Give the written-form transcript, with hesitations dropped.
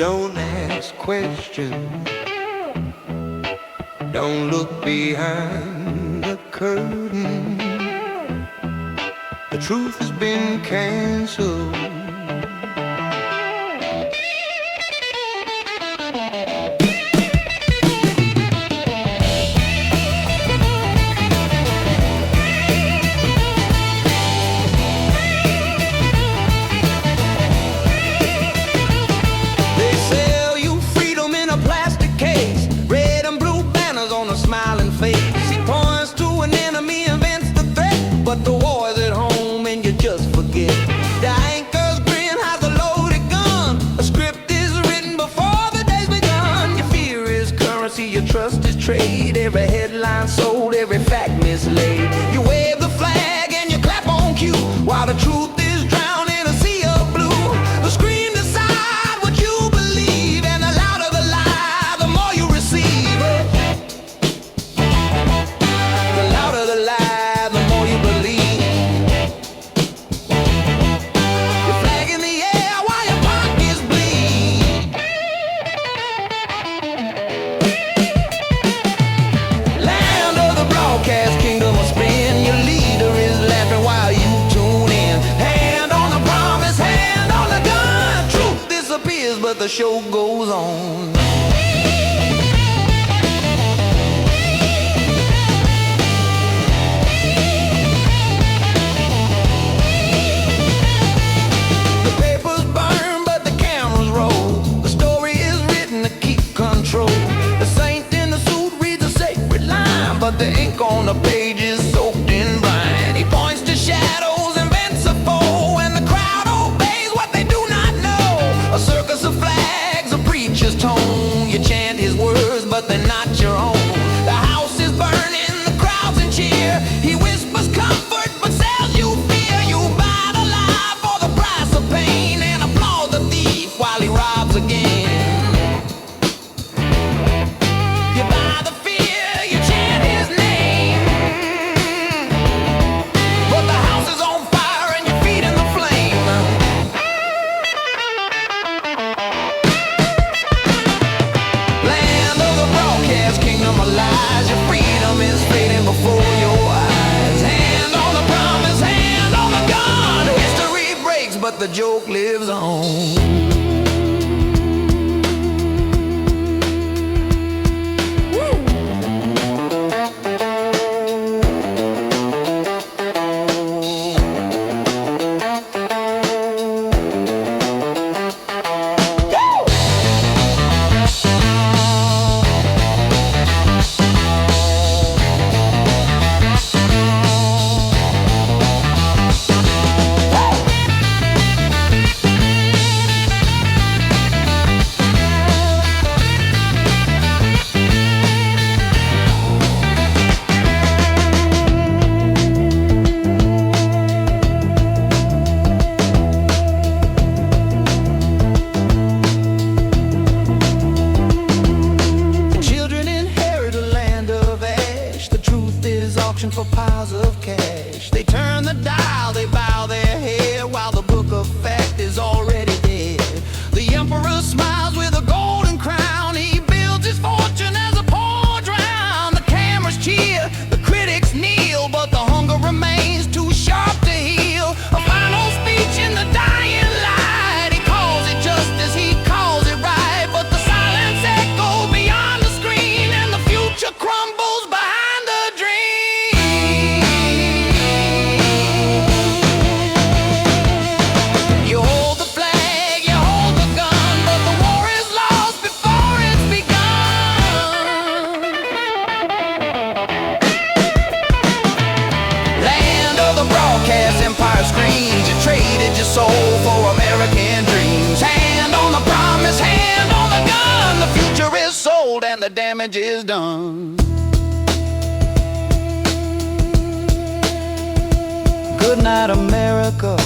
Don't ask questions. Don't look behind the curtain. The truth has been canceled. But the war's at home and you just forget. The anchor's grin has a loaded gun. A script is written before the day's begun. Your fear is currency, your trust is trade. Every headline sold, every fact mislaid. You wave the flag and you clap on cue while the truth is drowned in a sea of blue. The screen decide what you believe, and the louder the lie, the more you receive. The louder the lie, the more you believe. Kingdom of spin, your leader is laughing while you tune in. Hand on the promise, hand on the gun. Truth disappears, but the show goes on. The papers burn, but the cameras roll. The story is written to keep control. The saint in the suit reads a sacred line, but the ink on the page is soaked in brine. He points to shadows, invents a foe, and the crowd obeys what they do not know. A circus of flags, a preacher's tone. You chant his words, but they're not your own. The house is burning, the crowd's in cheer. He whispers comfort, but sells you fear. You buy the lie for the price of pain, and applaud the thief while he robs again. You buy the fear, you chant his name, but the house is on fire and your feet in the flame. Land of the broadcast, kingdom of lies. Your freedom is fading before your eyes. Hand on the promise, hand on the gun. History breaks, but the joke lives on. For piles of cash, they turn the dial, they bow their head while the book of fact is already dead. The emperor smiles with a golden crown. He builds his fortune as a poor drown. The cameras cheer, the critics kneel, but the hunger remains too sharp to heal. A final speech in the dying light. He calls it justice, he calls it right, but the silence echoes beyond the screen, and the future crumbles behind the dream. Empire screams, you traded your soul for American dreams. Hand on the promise, hand on the gun. The future is sold and the damage is done. Good night, America.